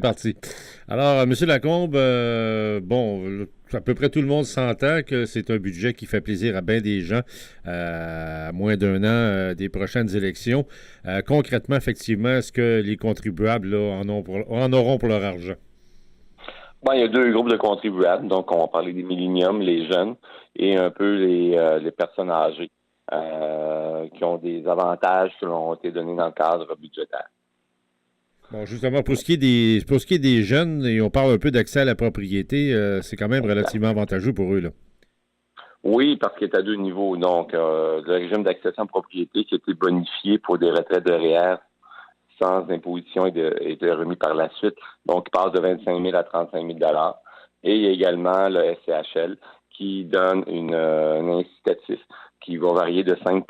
parti. Alors, M. Lacombe, à peu près tout le monde s'entend que c'est un budget qui fait plaisir à bien des gens à moins d'un an des prochaines élections. Concrètement, effectivement, est-ce que les contribuables là, en auront pour leur argent? Il y a deux groupes de contribuables. Donc, on va parler des milléniums, les jeunes, et un peu les personnes âgées qui ont des avantages qui leur ont été donnés dans le cadre budgétaire. Bon, justement, pour ce qui est des jeunes, et on parle un peu d'accès à la propriété, c'est quand même relativement avantageux pour eux, là. Oui, parce qu'il est à deux niveaux. Donc, le régime d'accession à la propriété qui a été bonifié pour des retraites de REER sans imposition et de remis par la suite. Donc, il passe de 25 000 à 35 000 $. Et il y a également le SCHL qui donne un incitatif qui va varier de 5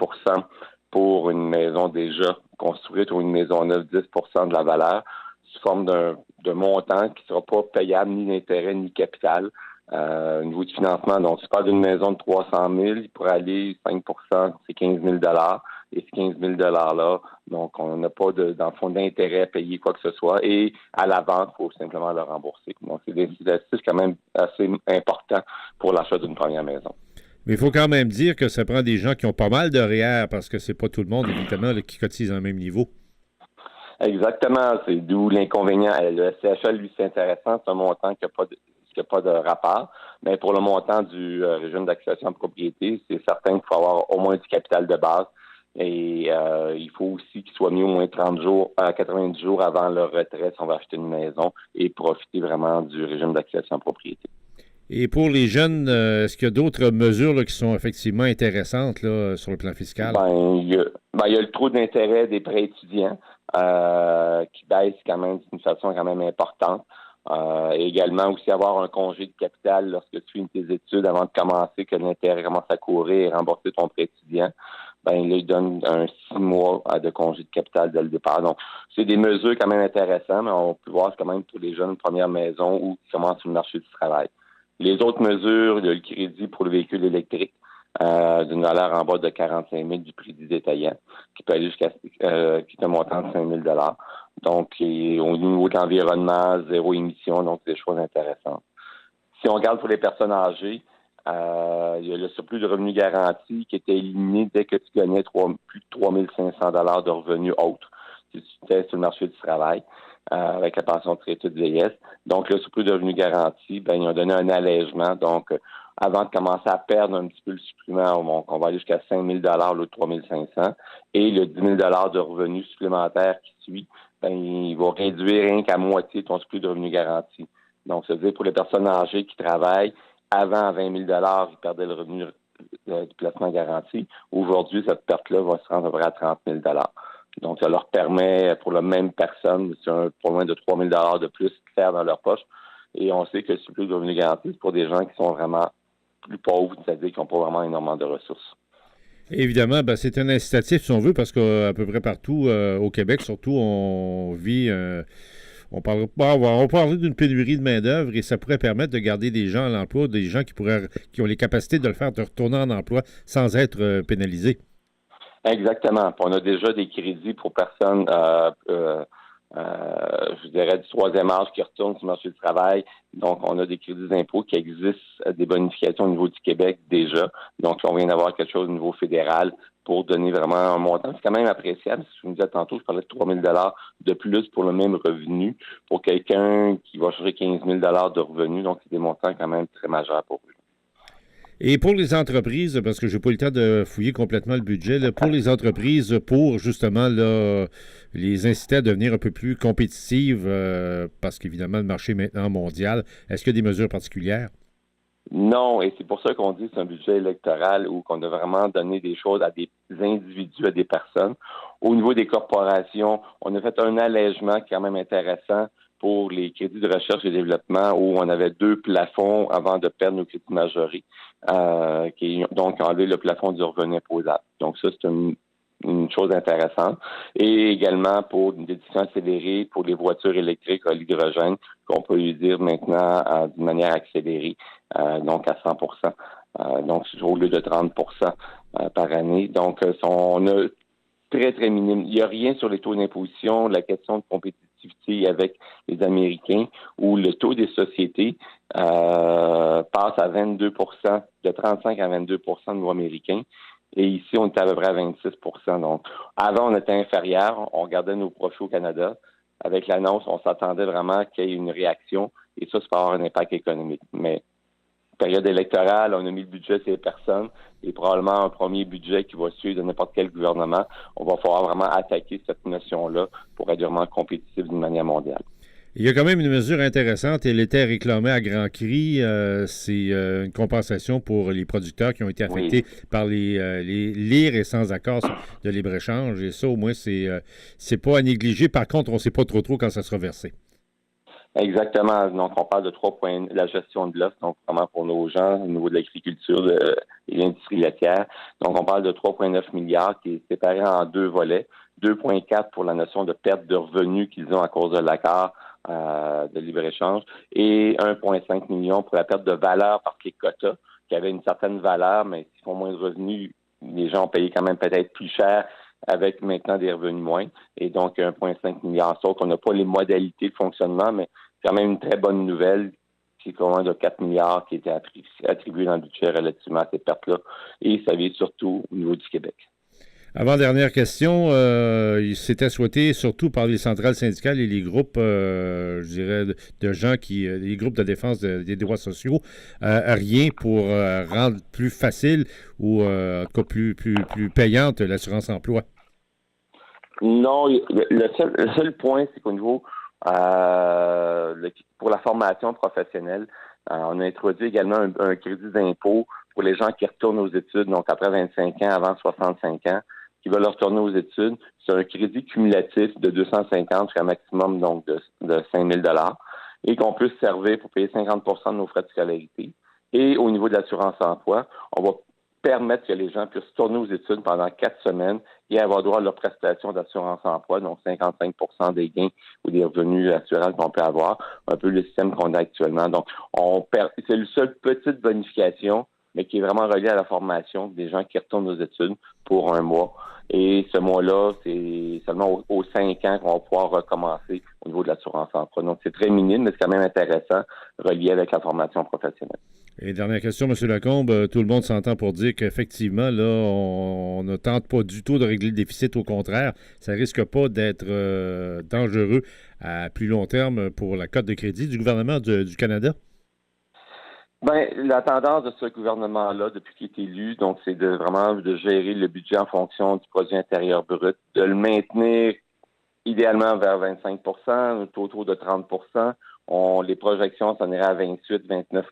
pour une maison déjà construite ou une maison neuve, 10 de la valeur, sous forme de montant qui ne sera pas payable ni d'intérêt ni capital. Au niveau du financement, donc, si tu parles d'une maison de 300 000, il pourrait aller 5 c'est 15 000 $. Et ces 15 000 $-là, donc, on n'a pas dans le fond d'intérêt à payer quoi que ce soit. Et à la vente, il faut simplement le rembourser. Donc, c'est des incitatifs quand même assez importants pour l'achat d'une première maison. Mais il faut quand même dire que ça prend des gens qui ont pas mal de REER parce que c'est pas tout le monde, évidemment, là, qui cotise au même niveau. Exactement. C'est d'où l'inconvénient. Le SCHL, lui, c'est intéressant. C'est un montant qui n'a pas de rapport. Mais pour le montant du régime d'accession à la propriété, c'est certain qu'il faut avoir au moins du capital de base. Et il faut aussi qu'il soit mis au moins 30 jours, 90 jours avant leur retrait si on va acheter une maison et profiter vraiment du régime d'accession à la propriété. Et pour les jeunes, est-ce qu'il y a d'autres mesures là, qui sont effectivement intéressantes là, sur le plan fiscal? Il y a le taux d'intérêt des prêts étudiants qui baisse quand même d'une façon quand même importante. Et également aussi avoir un congé de capital lorsque tu finis tes études avant de commencer, que l'intérêt commence à courir et rembourser ton prêt étudiant. Là, il donne 6 mois de congé de capital dès le départ. Donc, c'est des mesures quand même intéressantes, mais on peut voir quand même pour les jeunes première maison ou qui commencent sur le marché du travail. Les autres mesures, il y a le crédit pour le véhicule électrique d'une valeur en bas de 45 000 du prix du détaillant, qui peut aller jusqu'à qui est un montant de 5 000 $. Donc, au niveau de l'environnement, zéro émission, donc c'est des choses intéressantes. Si on regarde pour les personnes âgées, il y a le surplus de revenus garanti qui était éliminé dès que tu gagnais plus de 3 500 $ de revenus autres si tu étais sur le marché du travail. Avec la pension de retraite de vieillesse. Donc, le surplus de revenus garanti, ils ont donné un allègement. Donc, avant de commencer à perdre un petit peu le supplément, on va aller jusqu'à 5 000 $ le 3 500. Et le 10 000 $ de revenus supplémentaires qui suit, il va réduire rien qu'à moitié ton surplus de revenus garanti. Donc, ça veut dire pour les personnes âgées qui travaillent, avant à 20 000 $ ils perdaient le revenu du placement garanti. Aujourd'hui, cette perte-là va se rendre à peu près à 30 000 $. Donc, ça leur permet, pour la même personne, pour moins de 3 000 $ de plus, de faire dans leur poche. Et on sait que le surplus de revenus garantis, c'est pour des gens qui sont vraiment plus pauvres, c'est-à-dire qui n'ont pas vraiment énormément de ressources. Évidemment, c'est un incitatif, si on veut, parce qu'à peu près partout au Québec, surtout, on vit... on parle d'une pénurie de main-d'œuvre et ça pourrait permettre de garder des gens à l'emploi, des gens qui ont les capacités de le faire, de retourner en emploi sans être pénalisés. Exactement. Puis on a déjà des crédits pour personnes, je dirais, du troisième âge qui retournent sur le marché du travail. Donc, on a des crédits d'impôt qui existent, des bonifications au niveau du Québec déjà. Donc, on vient d'avoir quelque chose au niveau fédéral pour donner vraiment un montant. C'est quand même appréciable. Si je me disais tantôt, je parlais de 3 000 $ de plus pour le même revenu pour quelqu'un qui va chercher 15 000 $ de revenus. Donc, c'est des montants quand même très majeurs pour eux. Et pour les entreprises, parce que je n'ai pas eu le temps de fouiller complètement le budget, là, pour les entreprises, pour justement là, les inciter à devenir un peu plus compétitives, parce qu'évidemment, le marché est maintenant mondial, est-ce qu'il y a des mesures particulières? Non, et c'est pour ça qu'on dit que c'est un budget électoral où qu'on a vraiment donné des choses à des individus, à des personnes. Au niveau des corporations, on a fait un allègement quand même intéressant pour les crédits de recherche et développement où on avait 2 plafonds avant de perdre nos crédits majorés, qui donc enlevé le plafond du revenu imposable. Donc ça, c'est une chose intéressante. Et également pour une déduction accélérée pour les voitures électriques à l'hydrogène, qu'on peut lui dire maintenant d'une manière accélérée, donc à 100 donc au lieu de 30 par année. Donc, on a très, très minime. Il n'y a rien sur les taux d'imposition. La question de compétitivité compétitivité avec les Américains, où le taux des sociétés passe à 22 de 35 à 22 au niveau américain. Et ici, on était à peu près à 26 Donc, avant, on était inférieur. On regardait nos profits au Canada. Avec l'annonce, on s'attendait vraiment qu'il y ait une réaction. Et ça peut avoir un impact économique. Mais période électorale, on a mis le budget sur les personnes et probablement un premier budget qui va suivre de n'importe quel gouvernement. On va falloir vraiment attaquer cette notion-là pour être vraiment compétitif d'une manière mondiale. Il y a quand même une mesure intéressante. Elle était réclamée à grands cris. C'est une compensation pour les producteurs qui ont été affectés par les récents accords de libre-échange. Et ça, au moins, c'est pas à négliger. Par contre, on ne sait pas trop quand ça sera versé. Exactement. Donc, on parle de 3 points, la gestion de l'offre, donc vraiment pour nos gens au niveau de l'agriculture et l'industrie laitière. Donc, on parle de 3,9 milliards qui est séparé en 2 volets. 2,4 pour la notion de perte de revenus qu'ils ont à cause de l'accord de libre-échange et 1,5 million pour la perte de valeur parce que les quotas, qui avaient une certaine valeur, mais s'ils font moins de revenus, les gens ont payé quand même peut-être plus cher avec maintenant des revenus moins. Et donc, 1,5 milliard. Sauf qu'on n'a pas les modalités de fonctionnement, mais c'est quand même une très bonne nouvelle. C'est quand même de 4 milliards qui étaient attribués dans le budget relativement à ces pertes-là. Et ça vient surtout au niveau du Québec. Avant-dernière question, il s'était souhaité, surtout par les centrales syndicales et les groupes, je dirais, de gens les groupes de défense des droits sociaux, rien pour rendre plus facile ou en tout cas plus payante l'assurance emploi. Non, le seul point, c'est qu'au niveau pour la formation professionnelle, on a introduit également un crédit d'impôt pour les gens qui retournent aux études, donc après 25 ans, avant 65 ans, qui veulent retourner aux études. C'est un crédit cumulatif de 250 jusqu'à un maximum donc de 5 000 et qu'on peut se servir pour payer 50 de nos frais de scolarité. Et au niveau de l'assurance emploi, on va permettre que les gens puissent retourner aux études pendant 4 semaines et avoir droit à leur prestation d'assurance emploi, donc 55 des gains ou des revenus assurances qu'on peut avoir, un peu le système qu'on a actuellement. Donc, c'est le seul petite bonification, mais qui est vraiment relié à la formation des gens qui retournent aux études pour un mois. Et ce mois-là, c'est seulement aux 5 ans qu'on va pouvoir recommencer au niveau de l'assurance emploi. Donc, c'est très minime, mais c'est quand même intéressant, relié avec la formation professionnelle. Et dernière question, M. Lacombe, tout le monde s'entend pour dire qu'effectivement, là, on ne tente pas du tout de régler le déficit. Au contraire, ça risque pas d'être dangereux à plus long terme pour la cote de crédit du gouvernement du Canada? Ben, la tendance de ce gouvernement-là, depuis qu'il est élu, donc, c'est vraiment de gérer le budget en fonction du produit intérieur brut, de le maintenir idéalement vers 25 autour de 30 les projections, ça irait à 28-29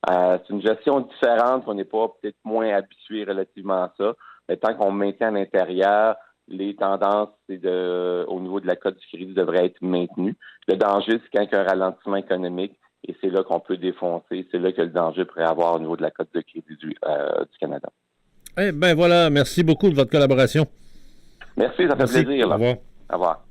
c'est une gestion différente, on n'est pas peut-être moins habitué relativement à ça, mais tant qu'on maintient à l'intérieur, les tendances au niveau de la cote du crédit devraient être maintenues. Le danger, c'est quand il y a un ralentissement économique, et c'est là qu'on peut défoncer. C'est là que le danger pourrait avoir au niveau de la cote de crédit du Canada. Eh bien voilà, merci beaucoup de votre collaboration. Merci, ça fait plaisir. Au revoir. Au revoir.